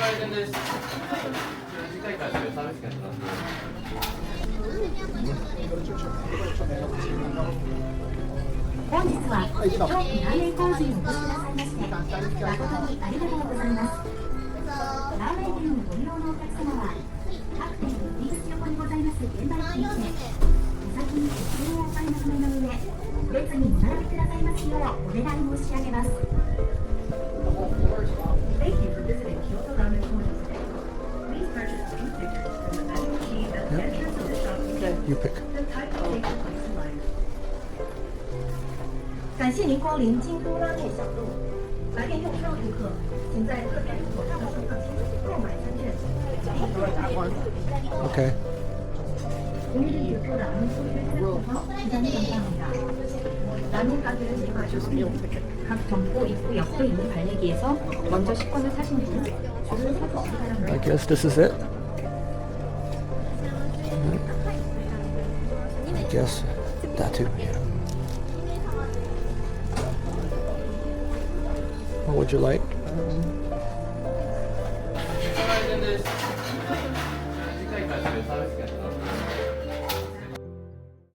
本日は京都ラーメン工場にお越しくださいまして誠にありがとうございます。ラーメン店をご利用のお客様は各店入り口横にございます券売機にてお先にご注文をお買い求めの上列にお並びくださいますようお願い申し上げます。Thank you for visiting Kyoto Ramen Corner today. Please purchase two tickets from the vending machine at the entrance of the shop. You pick. The type of take your place in line. 感谢您光临京都拉面小路。来电用车的顾客，请在各店口上手放心购买餐券。 Okay. 오늘은 교토 라면 소유에서 기다리 감사합니다. 라면 가게를 제거하셨으며 각 점포 입구 옆에 있는 발레기에서 먼저 식권을 사신 분 줄을 서주시기 바랍니다. I guess this is it. I guess that too. Yeah. What would you like?